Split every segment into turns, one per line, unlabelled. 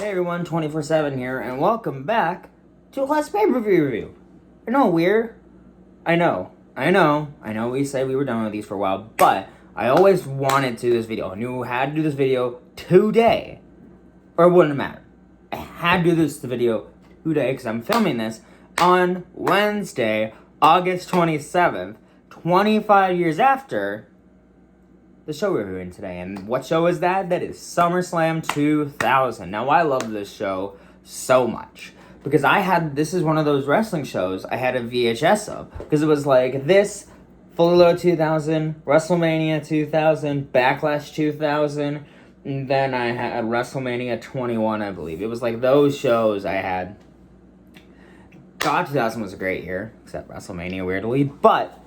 Hey everyone, 24/7 here, and welcome back to Let's Pay-Per-View Review. I know, weird. I know we said we were done with these for a while, but I always wanted to do this video. I knew I had to do this video today, or it wouldn't matter. I had to do this video today, because I'm filming this on Wednesday, August 27th, 25 years after the show we're reviewing today. And what show is that? That is SummerSlam 2000. Now, I love this show so much because this is one of those wrestling shows I had a VHS of, because it was like this, Fully Loaded 2000, WrestleMania 2000, Backlash 2000, and then I had WrestleMania 21, I believe. It was like those shows I had. God, 2000 was a great year, except WrestleMania, weirdly, but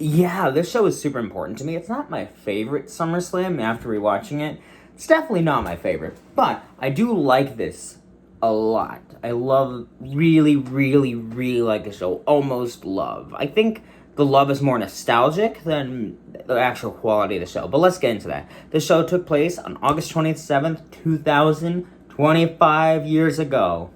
yeah, this show is super important to me. It's not my favorite SummerSlam after rewatching it. It's definitely not my favorite, but I do like this a lot. I really like the show. Almost love. I think the love is more nostalgic than the actual quality of the show, but let's get into that. The show took place on August 27th, 2000, 25 years ago.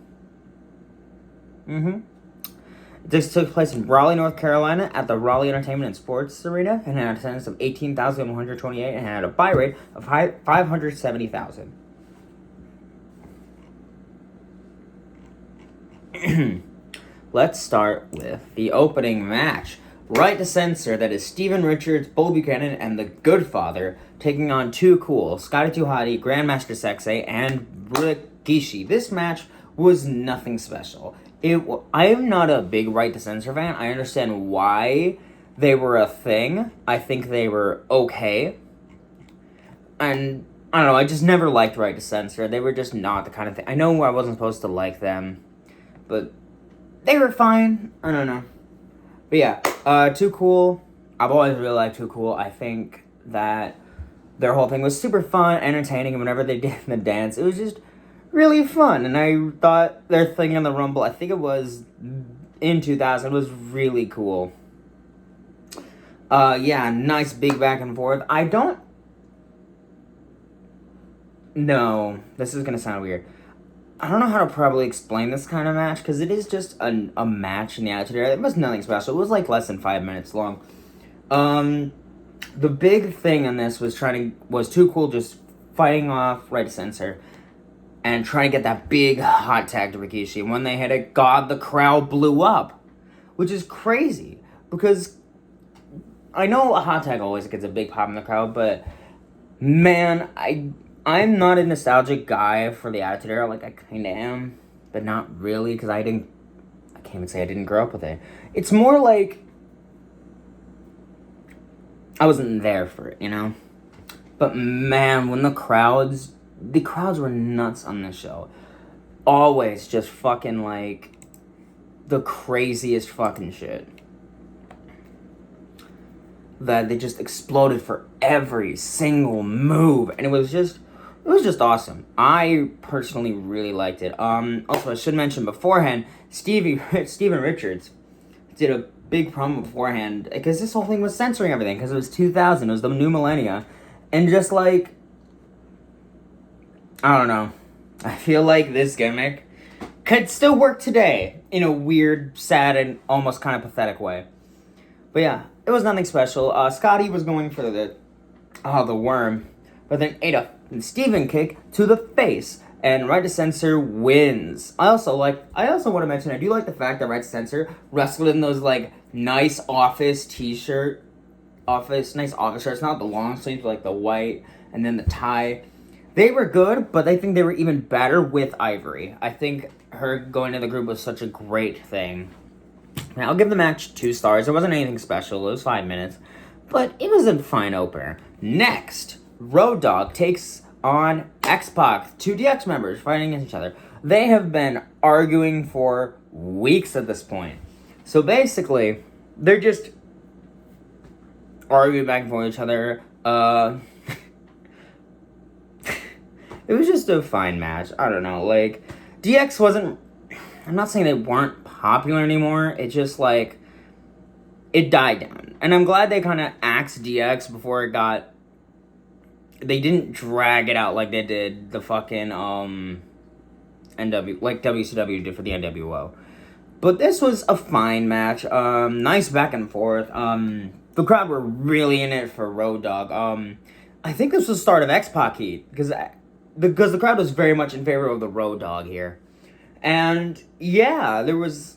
This took place in Raleigh, North Carolina at the Raleigh Entertainment and Sports Arena and had an attendance of 18,128 and had a buy rate of 570,000. Let's start with the opening match. Right to Censor, that is Steven Richards, Bull Buchanan, and the Good Father taking on Too Cool, Scotty 2 Hotty, Grandmaster Sexay, and Rikishi. This match was nothing special. I am not a big Right to Censor fan. I understand why they were a thing. I think they were okay. And, I don't know, I just never liked Right to Censor. They were just not the kind of thing. I know I wasn't supposed to like them, but they were fine. I don't know. But yeah, Too Cool. I've always really liked Too Cool. I think that their whole thing was super fun, entertaining, and whenever they did the dance, it was just really fun. And I thought their thing in the Rumble, I think it was in 2000, was really cool. Yeah, nice big back and forth. I don't know. This is gonna sound weird. I don't know how to probably explain this kind of match, because it is just a match in the Attitude Era. It was nothing special. It was like less than 5 minutes long. The big thing in this was Too Cool just fighting off Right to Censor and trying to get that big hot tag to Rikishi. And when they hit it, God, the crowd blew up. Which is crazy, because I know a hot tag always gets a big pop in the crowd, but man, I'm not a nostalgic guy for the Attitude Era. Like, I kinda am, but not really, because I can't even say I didn't grow up with it. It's more like I wasn't there for it, you know? But man, when the crowds were nuts on this show. Always just fucking like the craziest fucking shit. That they just exploded for every single move. And it was just awesome. I personally really liked it. Also, I should mention beforehand, Steven Richards did a big promo beforehand, because this whole thing was censoring everything, because it was 2000, it was the new millennia. And just like, I don't know. I feel like this gimmick could still work today in a weird, sad, and almost kind of pathetic way. But yeah, it was nothing special. Scotty was going for the worm, but then ate a Steven kick to the face, and Right to Censor wins. I also want to mention, I do like the fact that Right to Censor wrestled in those like nice office shirts, not the long sleeves, but like the white, and then the tie. They were good, but I think they were even better with Ivory. I think her going to the group was such a great thing. Now, I'll give the match 2 stars. There wasn't anything special. It was 5 minutes. But it was a fine opener. Next, Road Dogg takes on X-Pac. 2 DX members fighting against each other. They have been arguing for weeks at this point. So basically, they're just arguing back and forth with each other. It was just a fine match. I don't know, like, DX wasn't, I'm not saying they weren't popular anymore, it just, like, it died down. And I'm glad they kind of axed DX before it got, they didn't drag it out like they did the fucking, WCW did for the NWO. But this was a fine match. Nice back and forth. The crowd were really in it for Road Dogg. I think this was the start of X-Pac heat because the crowd was very much in favor of the Road Dogg here. And yeah, there was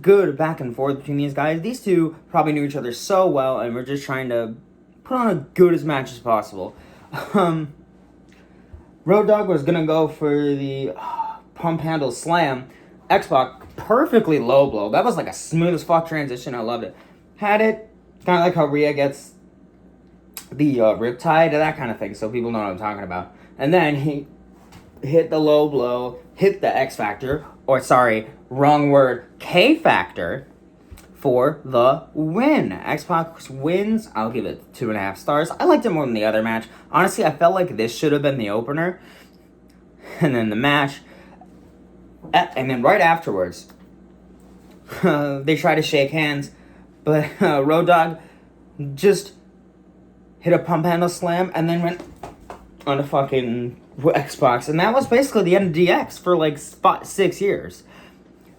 good back and forth between these guys. These two probably knew each other so well and were just trying to put on as good as match as possible. Road Dogg was gonna go for the pump handle slam. X-Pac perfectly low blow. That was like a smooth as fuck transition. I loved it. Had it kind of like how Rhea gets the riptide, that kind of thing, so people know what I'm talking about. And then he hit the low blow, hit the X Factor, or sorry, wrong word, K Factor, for the win. X-Pac wins. I'll give it 2.5 stars. I liked it more than the other match. Honestly, I felt like this should have been the opener. And then the match. And then right afterwards, they try to shake hands. But Road Dogg just hit a pump handle slam and then went on a fucking Xbox. And that was basically the end of DX for like 6 years.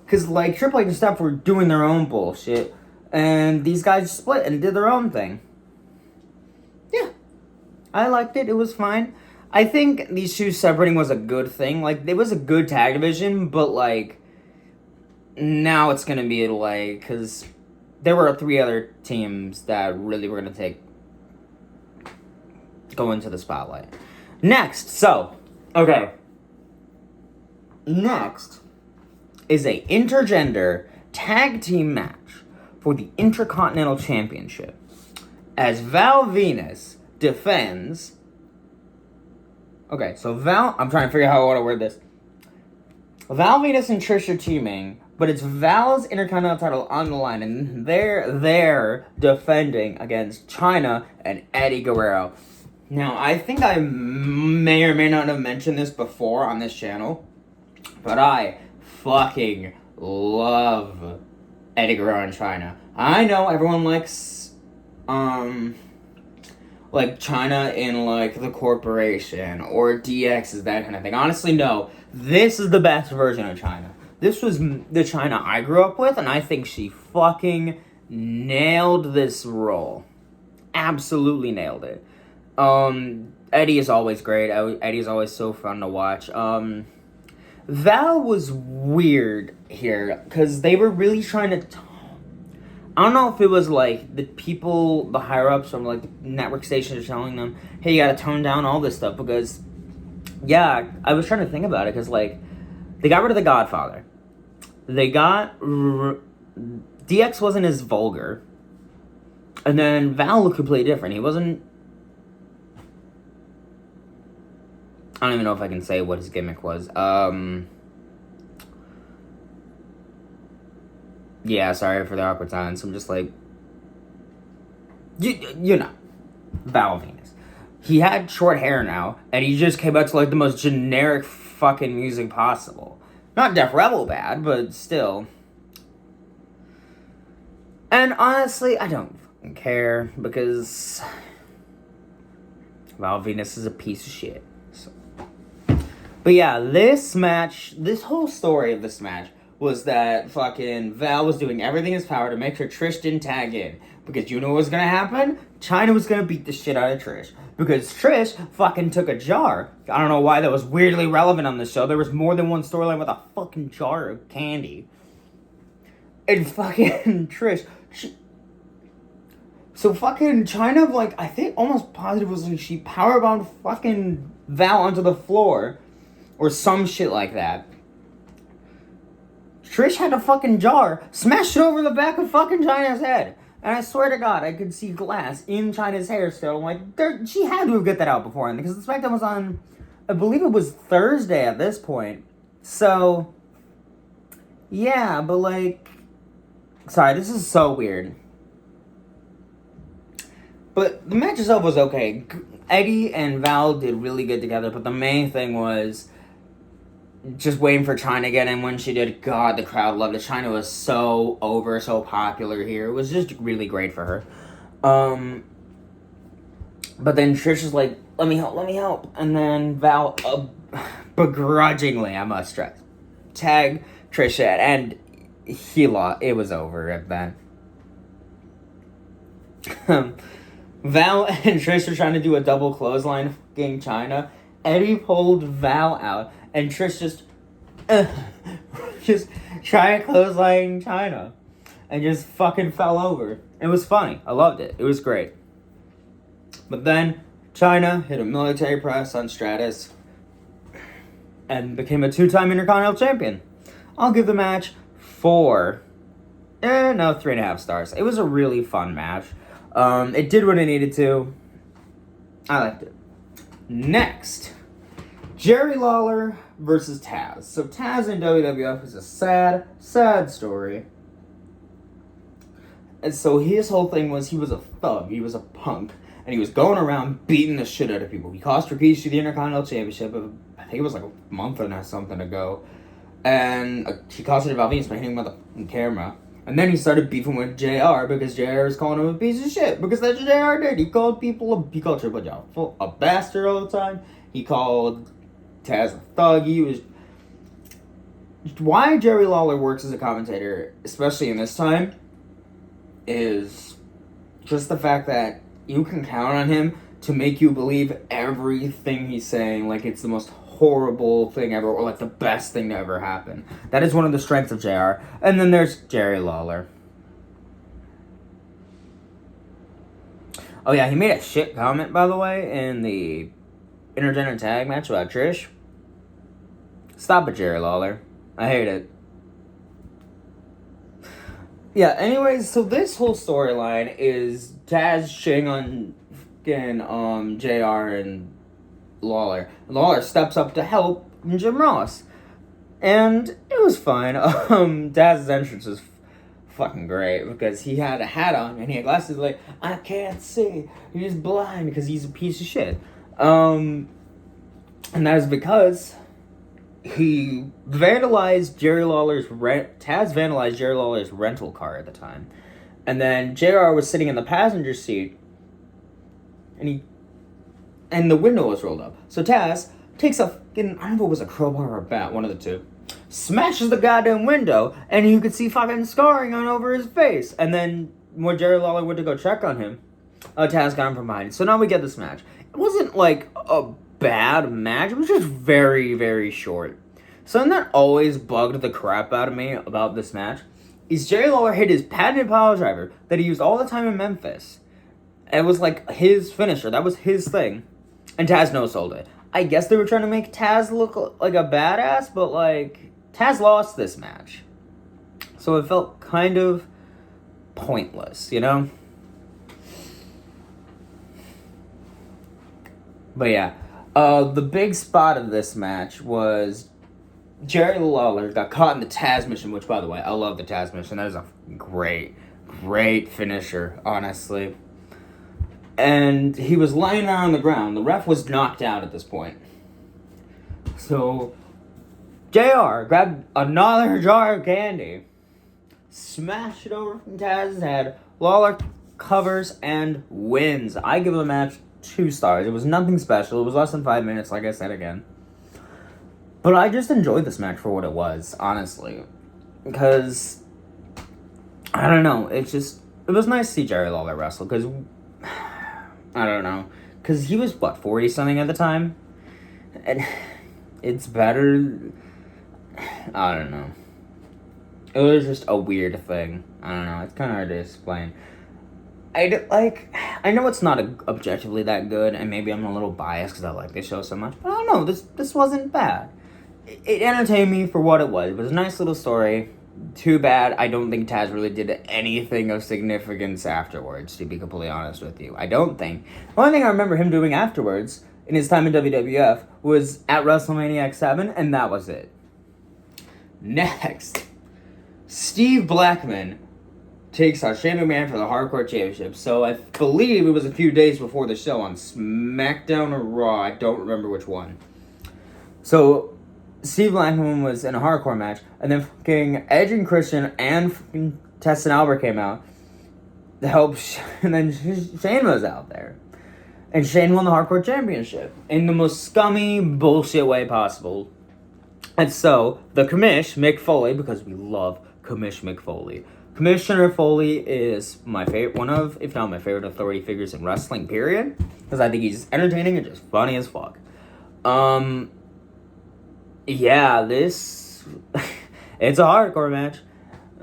Because, like, Triple H and stuff were doing their own bullshit. And these guys split and did their own thing. Yeah. I liked it. It was fine. I think these two separating was a good thing. Like, it was a good tag division. But, like, now it's going to be, like, because there were 3 other teams that really were going to go into the spotlight. Next. Okay. Next is a intergender tag team match for the Intercontinental Championship as Val Venus defends. Okay, so I'm trying to figure out how I want to word this. Val Venus and Trish are teaming, but it's Val's Intercontinental title on the line, and they're defending against Chyna and Eddie Guerrero. Now, I think I may or may not have mentioned this before on this channel, but I fucking love Eddie Guerrero and Chyna. I know everyone likes, like Chyna in, like, the corporation, or DX is that kind of thing. Honestly, no. This is the best version of Chyna. This was the Chyna I grew up with, and I think she fucking nailed this role. Absolutely nailed it. Eddie is always great. Eddie's always so fun to watch. Val was weird here, because they were really trying to... I don't know if it was, like, the higher-ups from, like, the network stations telling them, hey, you gotta tone down all this stuff, because, yeah, I was trying to think about it, because, like, they got rid of the Godfather. DX wasn't as vulgar, and then Val looked completely different. He wasn't... I don't even know if I can say what his gimmick was. Yeah, sorry for the awkward silence. I'm just like... You know. Val Venus. He had short hair now, and he just came out to, like, the most generic fucking music possible. Not Def Rebel bad, but still. And honestly, I don't fucking care, because... Val Venus is a piece of shit. So. But yeah, this whole story of this match was that fucking Val was doing everything in his power to make sure Trish didn't tag in. Because you know what was gonna happen? Chyna was gonna beat the shit out of Trish. Because Trish fucking took a jar. I don't know why that was weirdly relevant on the show. There was more than one storyline with a fucking jar of candy. And fucking Trish... So fucking Chyna, like, I think almost positive was like she powerbombed fucking Val onto the floor. Or some shit like that. Trish had a fucking jar, smashed it over the back of fucking Chyna's head. And I swear to God, I could see glass in Chyna's hair still. I'm like, she had to have got that out before. Because the SmackDown was on, I believe it was Thursday at this point. So, yeah, but like... Sorry, this is so weird. But the match itself was okay. Eddie and Val did really good together, but the main thing was just waiting for Chyna to get in. When she did, God, the crowd loved it. Chyna was so over, so popular here. It was just really great for her. But then Trish was like, let me help. And then Val begrudgingly, I must stress, tag Trish in, and he lost. It was over at that. Val and Trish were trying to do a double clothesline fucking China. Eddie pulled Val out, and Trish just tried clothesline China, and just fucking fell over. It was funny. I loved it. It was great. But then China hit a military press on Stratus and became a 2-time Intercontinental Champion. I'll give the match 3.5 stars. It was a really fun match. It did what it needed to. I liked it. Next, Jerry Lawler versus Taz. So Taz in WWF is a sad, sad story. And so his whole thing was he was a thug. He was a punk. And he was going around beating the shit out of people. He cost Rikishi the Intercontinental Championship, I think it was like a month or something ago. And he cost it to Valvinus by hitting him with the camera. And then he started beefing with JR because JR was calling him a piece of shit. Because that's what JR did. He called Triple H a bastard all the time. He called Taz a thug. Why Jerry Lawler works as a commentator, especially in this time, is just the fact that you can count on him to make you believe everything he's saying like it's the most horrible thing ever or like the best thing to ever happen. That is one of the strengths of JR. And then there's Jerry Lawler. Oh yeah, he made a shit comment, by the way, in the intergender tag match about Trish. Stop it, Jerry Lawler. I hate it. Yeah, anyways, so this whole storyline is Taz shitting on JR and Lawler. Lawler steps up to help Jim Ross. And it was fine. Taz's entrance was fucking great because he had a hat on and he had glasses like, I can't see. He's blind because he's a piece of shit. And that is because he vandalized Taz vandalized Jerry Lawler's rental car at the time. And then JR was sitting in the passenger seat and the window was rolled up. So Taz takes I don't know if it was a crowbar or a bat, one of the two, smashes the goddamn window, and you could see fucking scarring on over his face. And then when Jerry Lawler went to go check on him, Taz got him from behind. So now we get this match. It wasn't like a bad match. It was just very, very short. Something that always bugged the crap out of me about this match is Jerry Lawler hit his patented pile driver that he used all the time in Memphis. It was like his finisher. That was his thing. And Taz no-sold it. I guess they were trying to make Taz look like a badass, but like Taz lost this match. So it felt kind of pointless, you know? But yeah. The big spot of this match was Jerry Lawler got caught in the Taz mission, which, by the way, I love the Taz mission. That is a great, great finisher, honestly. And he was lying down on the ground. The ref was knocked out at this point. So, JR grabbed another jar of candy, smashed it over from Taz's head. Lawler covers and wins. I give the match 2 stars. It was nothing special. It was less than 5 minutes, like I said again. But I just enjoyed this match for what it was, honestly. Because, I don't know, it was nice to see Jerry Lawler wrestle, because, I don't know, because he was, 40-something at the time? And it's better, I don't know. It was just a weird thing. I don't know, it's kind of hard to explain. I know it's not objectively that good, and maybe I'm a little biased because I like this show so much, but I don't know, this wasn't bad. It entertained me for what it was. It was a nice little story. Too bad I don't think Taz really did anything of significance afterwards, to be completely honest with you. I don't think. The only thing I remember him doing afterwards, in his time in WWF, was at WrestleMania X7, and that was it. Next, Steve Blackman takes on Shane McMahon for the Hardcore Championship. So I believe it was a few days before the show on SmackDown or Raw. I don't remember which one. So Steve Blackman was in a hardcore match, and then fucking Edge and Christian and fucking Test and Albert came out to help, and then Shane was out there. And Shane won the Hardcore Championship in the most scummy, bullshit way possible. And so, the commish, Mick Foley, because we love commish Mick Foley. Commissioner Foley is my favorite, one of, if not my favorite authority figures in wrestling, period. Because I think he's just entertaining and just funny as fuck. Yeah, this, it's a hardcore match.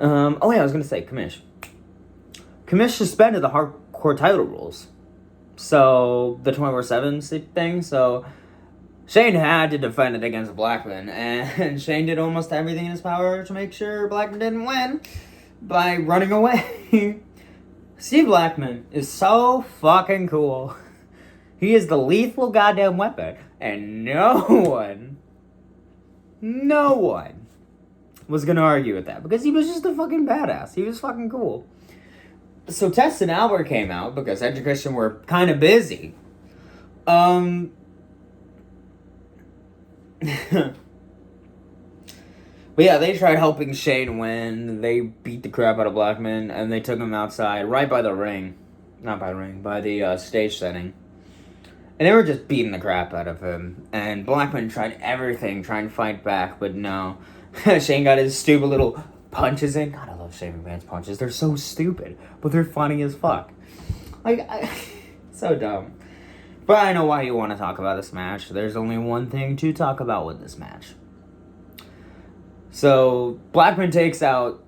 Oh yeah, I was gonna say, Commish. Commish suspended the hardcore title rules. So, the 24/7 thing, so Shane had to defend it against Blackman, and Shane did almost everything in his power to make sure Blackman didn't win by running away. Steve Blackman is so fucking cool. He is the lethal goddamn weapon, and no one was gonna argue with that, because he was just a fucking badass. He was fucking cool. So Tess and Albert came out, because Edge and Christian were kind of busy. But yeah, they tried helping Shane win. They beat the crap out of Blackman, and they took him outside, right by the ring. Not by the ring, by the stage setting. And they were just beating the crap out of him. And Blackman tried everything, trying to fight back, but no. Shane got his stupid little punches in. God, I love Shane McMahon's punches. They're so stupid, but they're funny as fuck. So dumb. But I know why you want to talk about this match. There's only one thing to talk about with this match. So, Blackman takes out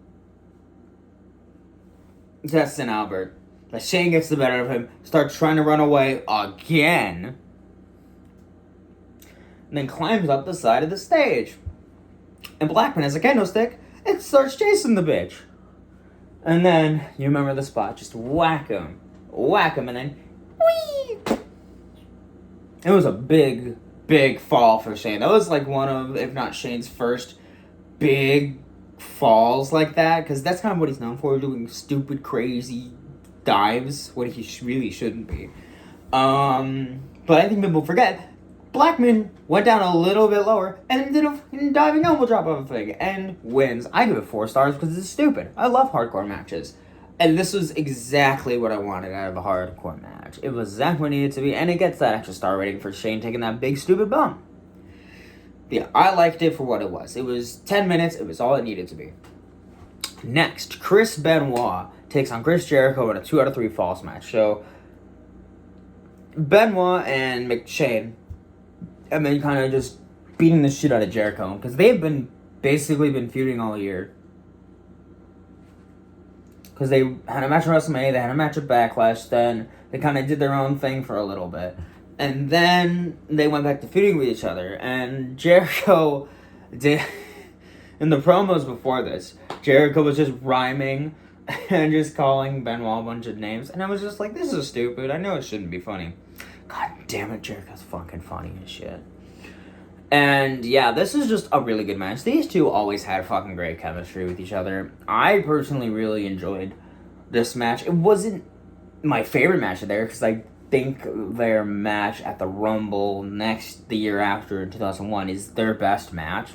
Test and Albert. But Shane gets the better of him, starts trying to run away again, and then climbs up the side of the stage. And Blackman has a kendo stick and starts chasing the bitch. And then, you remember the spot, just whack him, and then, whee! It was a big, big fall for Shane. That was like one of, if not Shane's first big falls like that, because that's kind of what he's known for, doing stupid, crazy dives, what he really shouldn't be. But I think people forget, Blackman went down a little bit lower and did a diving elbow drop of a thing and wins. I give it 4 stars because it's stupid. I love hardcore matches. And this was exactly what I wanted out of a hardcore match. It was exactly what it needed to be, and it gets that extra star rating for Shane taking that big stupid bump. Yeah, I liked it for what it was. It was 10 minutes, it was all it needed to be. Next, Chris Benoit takes on Chris Jericho in a 2 out of 3 falls match. So, Benoit and McShane have been kind of just beating the shit out of Jericho, because they've basically been feuding all year. Because they had a match at WrestleMania, they had a match at Backlash, then they kind of did their own thing for a little bit. And then they went back to feuding with each other. And Jericho did, in the promos before this, Jericho was just rhyming and just calling Benoit a bunch of names. And I was just like, this is stupid. I know it shouldn't be funny. God damn it, Jericho's fucking funny as shit. And yeah, this is just a really good match. These two always had fucking great chemistry with each other. I personally really enjoyed this match. It wasn't my favorite match of theirs, because I think their match at the Rumble the year after in 2001 is their best match.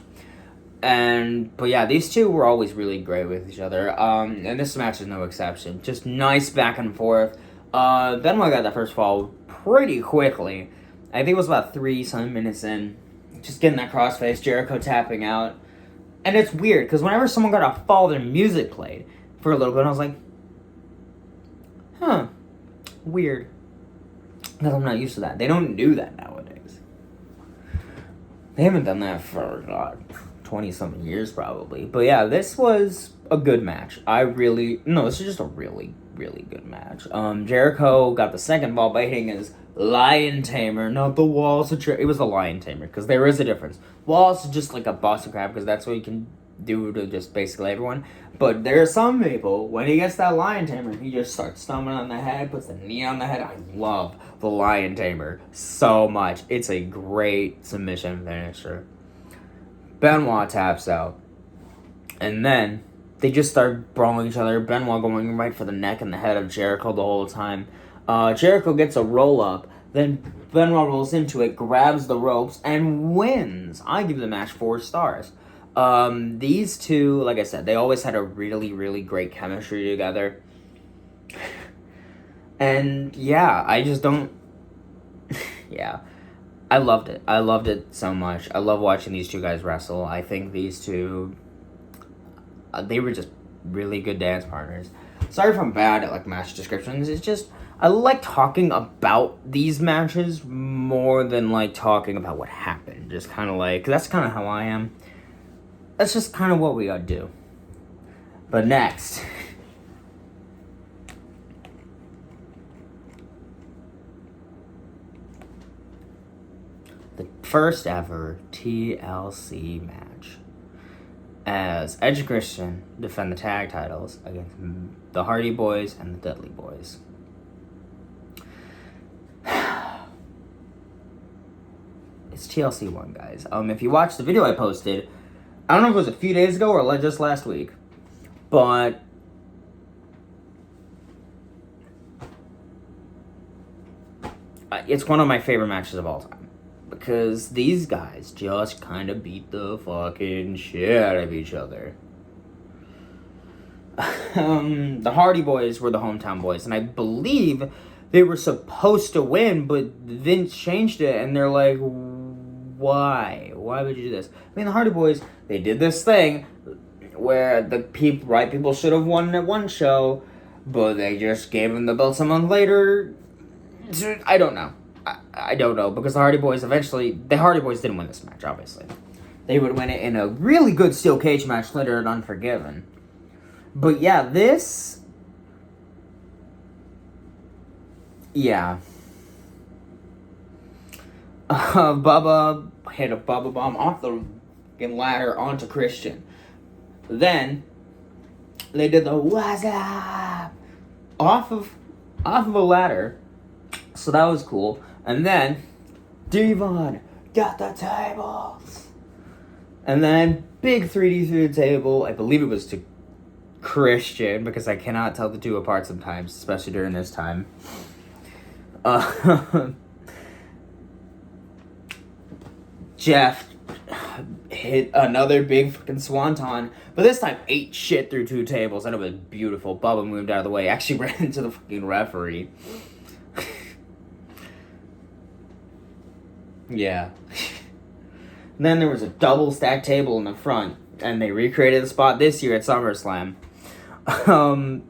But yeah, these two were always really great with each other. And this match is no exception. Just nice back and forth. Benoit got that first fall pretty quickly. I think it was about 3-some minutes in. Just getting that crossface, Jericho tapping out. And it's weird, because whenever someone got a fall, their music played for a little bit. And I was like, huh, weird. Because I'm not used to that. They don't do that nowadays. They haven't done that for, 20-something years probably. But yeah, this was a good match. This is just a really, really good match. Jericho got the second fall by hitting his Lion Tamer, not the Walls of Jericho. It was the Lion Tamer, because there is a difference. Walls is just like a Boston Crab, because that's what you can do to just basically everyone. But there are some people, when he gets that Lion Tamer, he just starts stomping on the head, puts the knee on the head. I love the Lion Tamer so much. It's a great submission finisher. Benoit taps out. And then they just start brawling each other. Benoit going right for the neck and the head of Jericho the whole time. Jericho gets a roll-up. Then Benoit rolls into it, grabs the ropes, and wins. I give the match 4 stars. These two, like I said, they always had a really, really great chemistry together. And yeah, I just don't Yeah. I loved it. I loved it so much. I love watching these two guys wrestle. I think these two, they were just really good dance partners. Sorry if I'm bad at, like, match descriptions. It's just, I like talking about these matches more than, like, talking about what happened. Just kind of like, 'cause that's kind of how I am. That's just kind of what we gotta do. But next... the first ever TLC match, as Edge and Christian defend the tag titles against the Hardy Boys and the Dudley Boys. It's TLC 1, guys. If you watched the video I posted, I don't know if it was a few days ago or just last week, but it's one of my favorite matches of all time. Because these guys just kind of beat the fucking shit out of each other. The Hardy Boys were the hometown boys, and I believe they were supposed to win, but Vince changed it, and they're like, why? Why would you do this? I mean, the Hardy Boys, they did this thing where the right people should have won at one show, but they just gave them the belts a month later. I don't know. I don't know, because the Hardy Boys didn't win this match, obviously. They would win it in a really good steel cage match later at Unforgiven. But yeah, this... yeah. Bubba hit a Bubba Bomb off the ladder onto Christian. Then, they did the what's up off of a ladder. So that was cool. And then, Devon got the tables. And then, big 3D through the table. I believe it was to Christian, because I cannot tell the two apart sometimes, especially during this time. Jeff hit another big fucking swanton, but this time ate shit through two tables, and it was beautiful. Bubba moved out of the way, actually ran into the fucking referee. Yeah. Then there was a double stacked table in the front, and they recreated the spot this year at SummerSlam. Bubba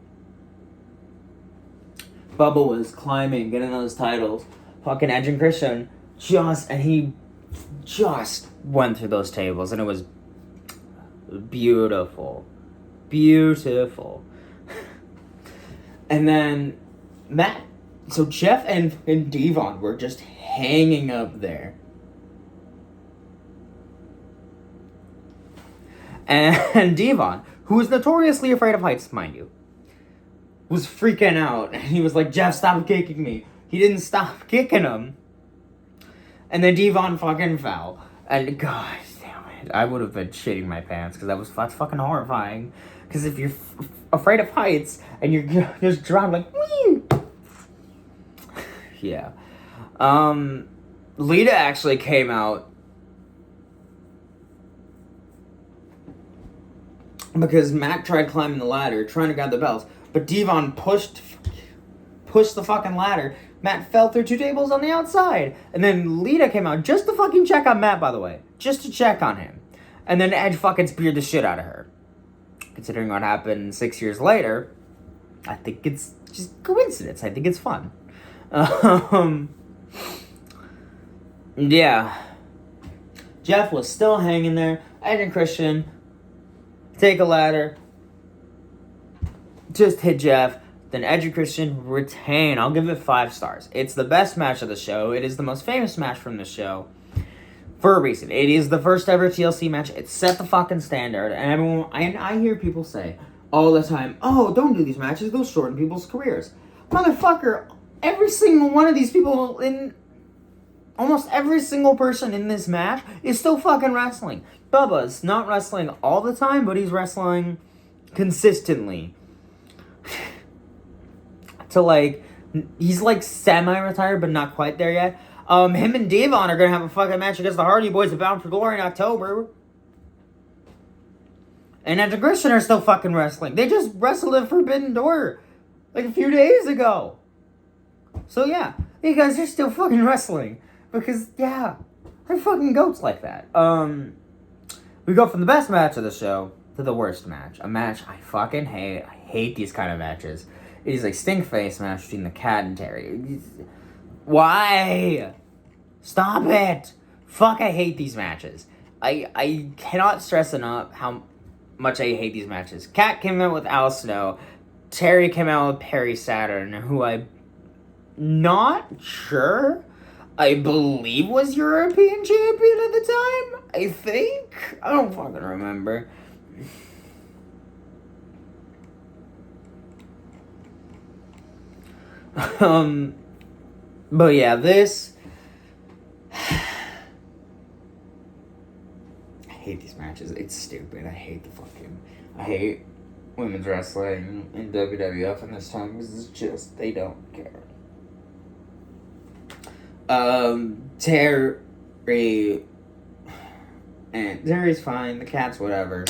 was climbing, getting those titles. Fucking Edge and Christian he just went through those tables, and it was beautiful. Beautiful. And then so Jeff and Devon were just hanging up there. And Devon, who was notoriously afraid of heights, mind you, was freaking out. And he was like, Jeff, stop kicking me. He didn't stop kicking him. And then Devon fucking fell. And god damn it, I would have been shitting my pants, because that's fucking horrifying. Because if you're afraid of heights and you're just dropping like, wee! Yeah. Lita actually came out because Matt tried climbing the ladder, trying to grab the belts, but Devon pushed the fucking ladder. Matt fell through two tables on the outside. And then Lita came out just to fucking check on Matt, by the way. Just to check on him. And then Edge fucking speared the shit out of her. Considering what happened 6 years later, I think it's just coincidence. I think it's fun. Yeah. Jeff was still hanging there. Edge and Christian take a ladder. Just hit Jeff. Then Edge and Christian retain. I'll give it 5 stars. It's the best match of the show. It is the most famous match from the show. For a reason. It is the first ever TLC match. It set the fucking standard. And I hear people say all the time, oh, don't do these matches. They'll shorten people's careers. Motherfucker, every single one of these people almost every single person in this match is still fucking wrestling. Bubba's not wrestling all the time, but he's wrestling consistently. He's like semi-retired, but not quite there yet. Him and Devon are gonna have a fucking match against the Hardy Boys at Bound for Glory in October. And Edge and Christian are still fucking wrestling. They just wrestled at Forbidden Door like a few days ago. So yeah, you guys are still fucking wrestling. Because, yeah, they're fucking goats like that. We go from the best match of the show to the worst match. A match I fucking hate. I hate these kind of matches. It is a stink face match between the Cat and Terry. Why? Stop it! Fuck, I hate these matches. I cannot stress enough how much I hate these matches. Cat came out with Al Snow. Terry came out with Perry Saturn, who I'm not sure, I believe was European champion at the time? I think? I don't fucking remember. But yeah, this... I hate these matches. It's stupid. I hate women's wrestling in WWF in this time because it's just, they don't care. Terry, and Terry's fine, the Cat's whatever.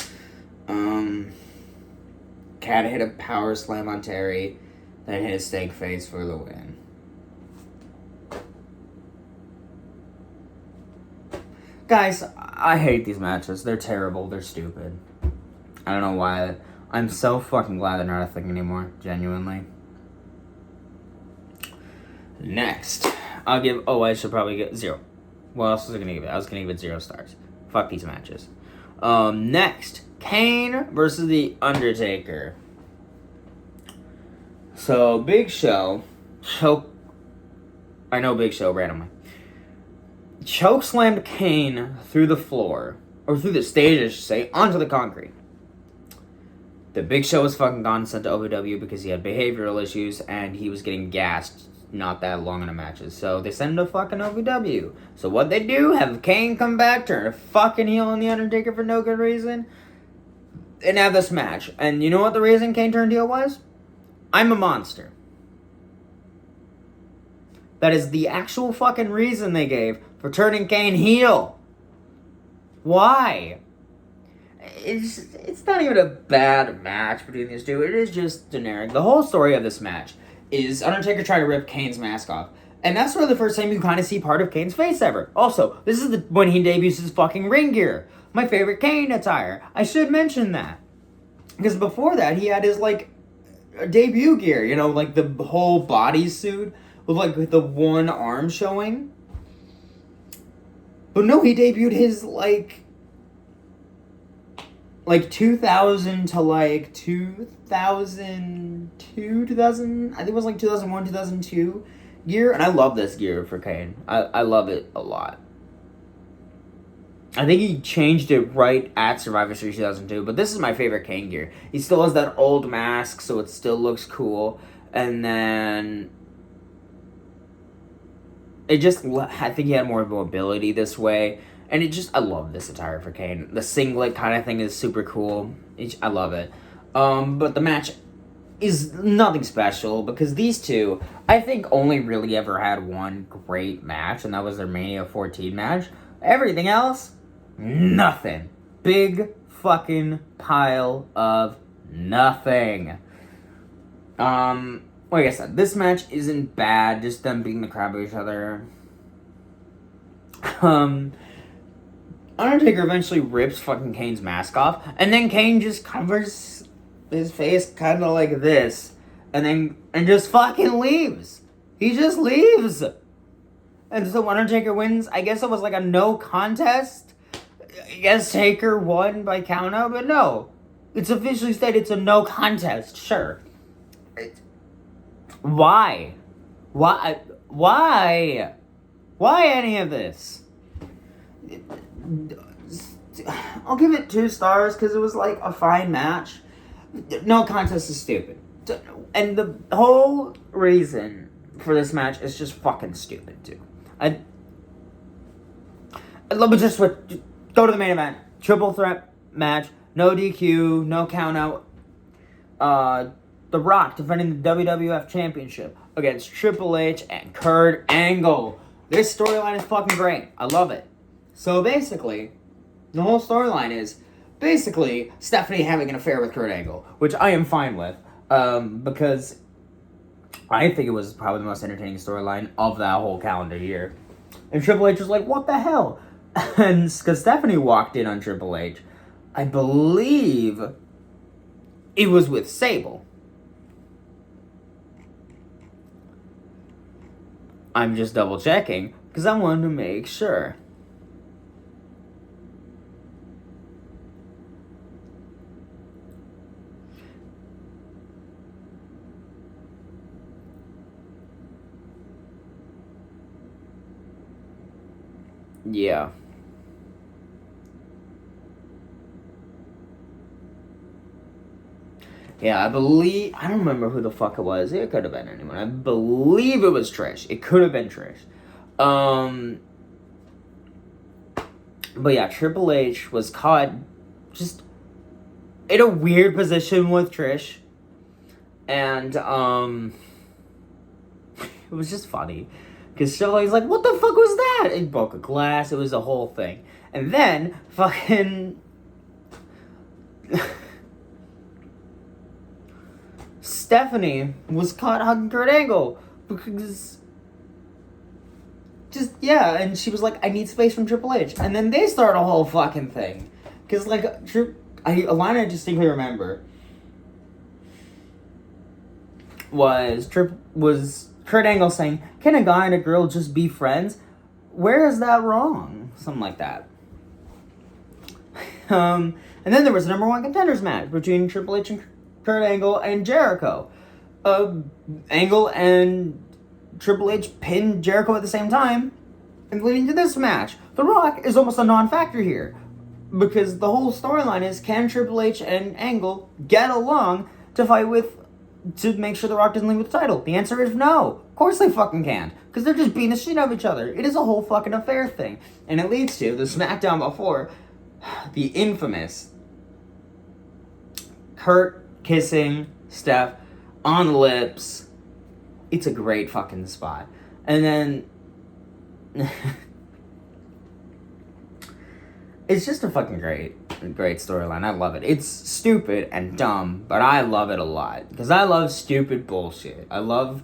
Cat hit a power slam on Terry, then hit a steak face for the win. Guys, I hate these matches. They're terrible. They're stupid. I don't know why. I'm so fucking glad they're not a thing anymore. Genuinely. Next. I should probably get 0. What else was I gonna give it? I was gonna give it 0 stars. Fuck these matches. Next. Kane versus The Undertaker. So, Big Show. I know Big Show randomly. Chokeslammed Kane through the floor. Or through the stage, I should say. Onto the concrete. The Big Show was fucking gone, sent to OVW because he had behavioral issues and he was getting gassed not that long in the matches. So they send him to fucking OVW. So what they do, have Kane come back, turn a fucking heel on The Undertaker for no good reason, and have this match. And you know what the reason Kane turned heel was? I'm a monster. That is the actual fucking reason they gave for turning Kane heel. Why? It's not even a bad match between these two. It is just generic. The whole story of this match is Undertaker trying to rip Kane's mask off. And that's sort of the first time you kind of see part of Kane's face ever. Also, this is when he debuts his fucking ring gear. My favorite Kane attire. I should mention that. Because before that, he had his, debut gear. You know, like the whole bodysuit with the one arm showing. But no, he debuted his, 2000 to 2002, 2000, I think it was 2001, 2002 gear, and I love this gear for Kane. I love it a lot. I think he changed it right at Survivor Series 2002, but this is my favorite Kane gear. He still has that old mask, so it still looks cool, and then I think he had more mobility this way. And I love this attire for Kane. The singlet kind of thing is super cool. I love it. But the match is nothing special because these two, I think, only really ever had one great match, and that was their Mania 14 match. Everything else, nothing. Big fucking pile of nothing. Like I said, this match isn't bad, just them beating the crap out of each other. Undertaker eventually rips fucking Kane's mask off, and then Kane just covers his face kind of like this, and just fucking leaves. He just leaves. And so Undertaker wins. I guess it was a no contest. I guess Taker won by countout, but no. It's officially stated it's a no contest, sure. Why? Why any of this? I'll give it 2 stars because it was a fine match. No contest is stupid. And the whole reason for this match is just fucking stupid too. I'd love to just go to the main event. Triple threat match. No DQ. No count out. The Rock defending the WWF Championship against Triple H and Kurt Angle. This storyline is fucking great. I love it. So basically, the whole storyline is Stephanie having an affair with Kurt Angle, which I am fine with, because I think it was probably the most entertaining storyline of that whole calendar year. And Triple H was like, what the hell? And because Stephanie walked in on Triple H, I believe it was with Sable. I'm just double checking because I wanted to make sure. Yeah. Yeah, I don't remember who the fuck it was. It could have been anyone. I believe it was Trish. It could have been Trish. But yeah, Triple H was caught just in a weird position with Trish. And, it was just funny. Because Triple like, what the fuck was that? It broke a glass. It was a whole thing. And then, fucking... Stephanie was caught hugging Kurt Angle. Because... Just, yeah, and she was like, I need space from Triple H. And then they start a whole fucking thing. Because, like, a line I distinctly remember was Kurt Angle saying, can a guy and a girl just be friends? Where is that wrong? Something like that. And then there was a number one contenders match between Triple H and Kurt Angle and Jericho. Angle and Triple H pinned Jericho at the same time, and leading to this match. The Rock is almost a non-factor here, because the whole storyline is, can Triple H and Angle get along to make sure The Rock doesn't leave with the title? The answer is no. Of course they fucking can't, because they're just beating the shit out of each other. It is a whole fucking affair thing. And it leads to the SmackDown before, the infamous Kurt kissing Steph on the lips. It's a great fucking spot. And then... it's just a fucking great storyline. I love it. It's stupid and dumb, but I love it a lot. Because I love stupid bullshit. I'm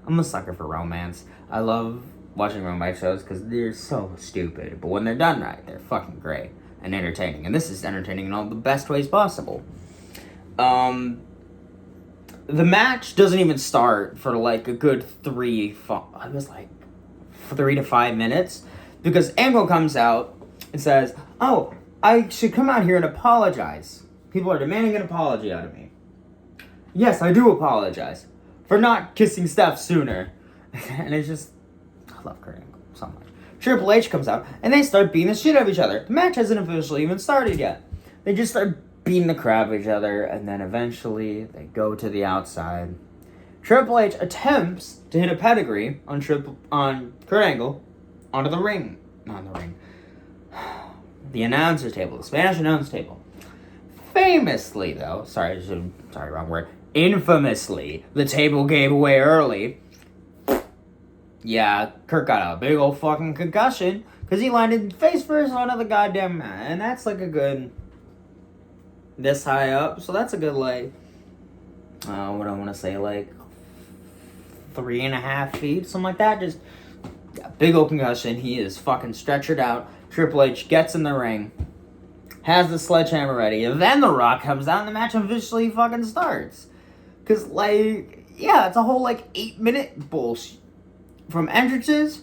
a sucker for romance. I love watching romance shows because they're so stupid. But when they're done right, they're fucking great and entertaining. And this is entertaining in all the best ways possible. The match doesn't even start for like a good 3 to 5 minutes, because Angle comes out and says, oh, I should come out here and apologize. People are demanding an apology out of me. Yes, I do apologize for not kissing Steph sooner. And it's just, I love Kurt Angle so much. Triple H comes out and they start beating the shit out of each other. The match hasn't officially even started yet. They just start beating the crap out of each other, and then eventually they go to the outside. Triple H attempts to hit a pedigree on Kurt Angle onto the ring. Not the ring. The announcer's table, the Spanish announce table. Famously, though, wrong word. Infamously, the table gave away early. Yeah, Kurt got a big old fucking concussion because he landed face first onto the goddamn mat, and that's like a good... this high up, so that's a good, like, what do I want to say, like, 3.5 feet, something like that. Just big old concussion. He is fucking stretchered out. Triple H gets in the ring, has the sledgehammer ready, and then The Rock comes out and the match officially fucking starts. Because, like, yeah, it's a whole, like, 8-minute bullshit. From entrances,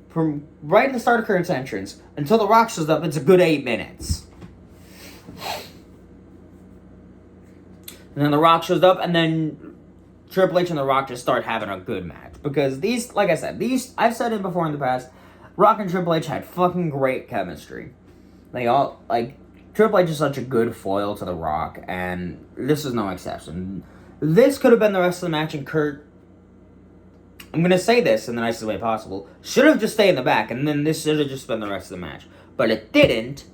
from right at the start of Kurt's entrance, until The Rock shows up, it's a good 8 minutes. And then The Rock shows up, and then Triple H and The Rock just start having a good match. Because these, like I said, I've said it before in the past, Rock and Triple H had fucking great chemistry. They all, like, Triple H is such a good foil to The Rock, and this is no exception. This could have been the rest of the match, and Kurt, I'm going to say this in the nicest way possible, should have just stayed in the back, and then this should have just been the rest of the match. But it didn't,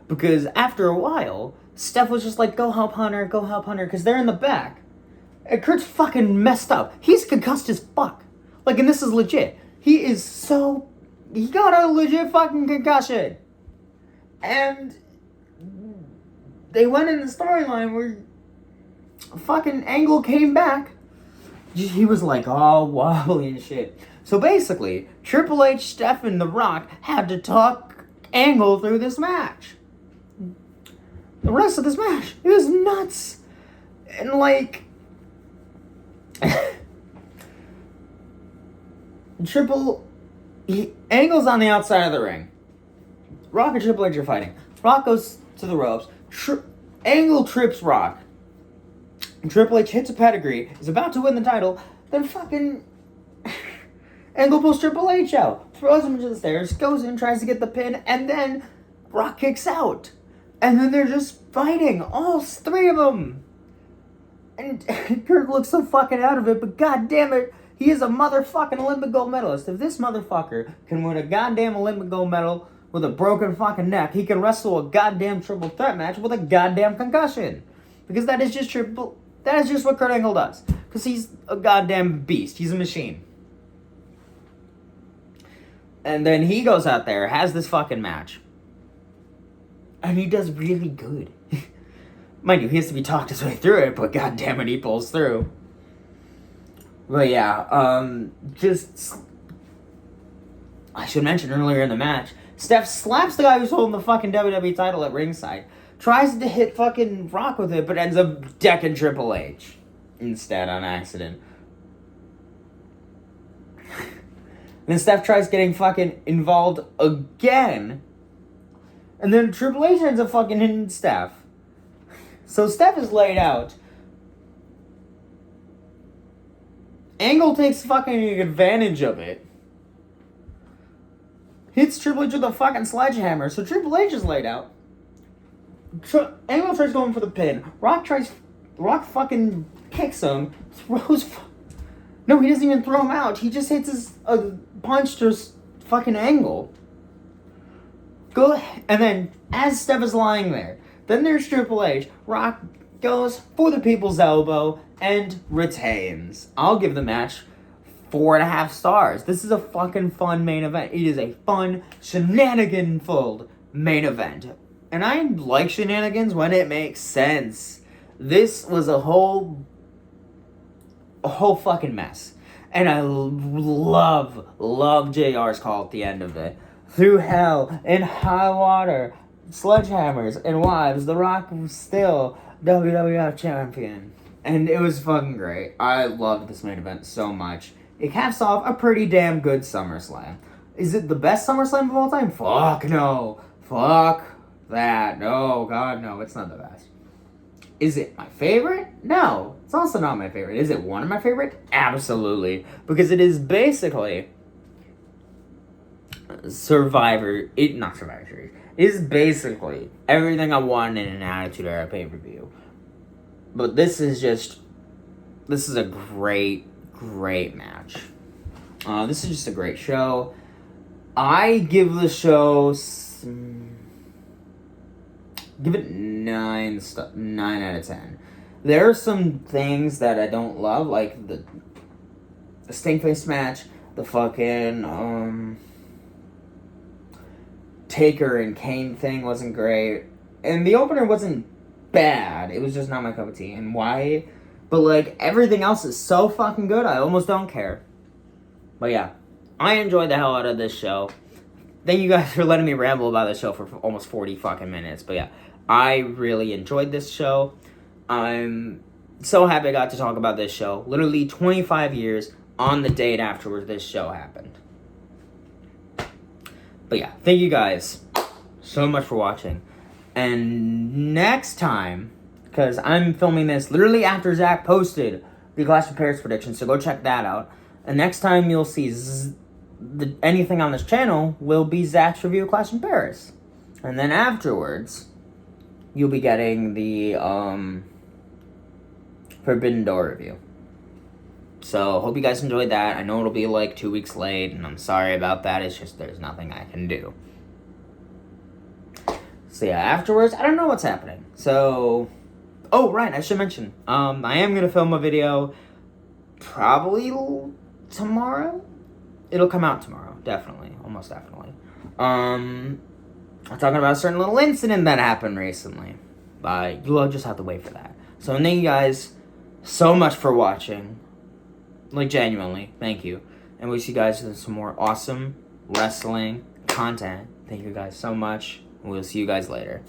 because after a while, Steph was just like, go help Hunter, because they're in the back. And Kurt's fucking messed up. He's concussed as fuck. Like, and this is legit. He got a legit fucking concussion. And they went in the storyline where fucking Angle came back. He was like all wobbly and shit. So basically, Triple H, Steph, and The Rock had to talk Angle through this match. The rest of this match, it was nuts. And like, Angle's on the outside of the ring. Rock and Triple H are fighting. Rock goes to the ropes. Angle trips Rock. And Triple H hits a pedigree, is about to win the title, then fucking Angle pulls Triple H out, throws him into the stairs, goes in, tries to get the pin, and then Rock kicks out. And then they're just fighting, all three of them. And Kurt looks so fucking out of it, but god damn it, he is a motherfucking Olympic gold medalist. If this motherfucker can win a goddamn Olympic gold medal with a broken fucking neck, he can wrestle a goddamn triple threat match with a goddamn concussion. Because that is just what Kurt Angle does. Because he's a goddamn beast. He's a machine. And then he goes out there, has this fucking match. And he does really good. Mind you, he has to be talked his way through it, but goddamn it, he pulls through. But yeah, I should mention earlier in the match, Steph slaps the guy who's holding the fucking WWE title at ringside. Tries to hit fucking Rock with it, but ends up decking Triple H instead on accident. Then Steph tries getting fucking involved again. And then Triple H ends up fucking hitting Steph. So Steph is laid out. Angle takes fucking advantage of it. Hits Triple H with a fucking sledgehammer. So Triple H is laid out. Angle tries going for the pin. Rock fucking kicks him. No, he doesn't even throw him out. He just hits a punch to fucking Angle. And then, as Steph is lying there, then there's Triple H. Rock goes for the people's elbow and retains. I'll give the match 4.5 stars. This is a fucking fun main event. It is a fun, shenanigan-filled main event. And I like shenanigans when it makes sense. This was a whole fucking mess. And I love JR's call at the end of it. Through hell and high water, sledgehammers and wives, The Rock was still WWF champion. And it was fucking great. I loved this main event so much. It caps off a pretty damn good SummerSlam. Is it the best SummerSlam of all time? Fuck no. Fuck that. No, God, no. It's not the best. Is it my favorite? No. It's also not my favorite. Is it one of my favorite? Absolutely. Because it is basically not Survivor Series. It is basically everything I wanted in an Attitude Era pay-per-view. But this is a great match. This is just a great show. I give the show give it 9 out of 10. There are some things that I don't love, like the Stinkface match, the fucking Taker and Kane thing wasn't great, and the opener wasn't bad. It was just not my cup of tea. And why? But like everything else is so fucking good, I almost don't care. But yeah, I enjoyed the hell out of this show. Thank you guys for letting me ramble about this show for almost 40 fucking minutes. But yeah, I really enjoyed this show. I'm so happy I got to talk about this show. Literally 25 years on the date after this show happened. But yeah, thank you guys so much for watching. And next time, because I'm filming this literally after Zach posted the Clash of Paris prediction, so go check that out. And next time you'll see anything on this channel will be Zach's review of Clash of Paris. And then afterwards, you'll be getting the Forbidden Door review. So, hope you guys enjoyed that. I know it'll be like 2 weeks late, and I'm sorry about that. It's just there's nothing I can do. So yeah, afterwards, I don't know what's happening. So, oh, right, I should mention, I am going to film a video probably tomorrow. It'll come out tomorrow, definitely, almost definitely. I'm talking about a certain little incident that happened recently. But you'll just have to wait for that. So thank you guys so much for watching. Like, genuinely, thank you. and we'll see you guys in some more awesome wrestling content. Thank you guys so much. We'll see you guys later.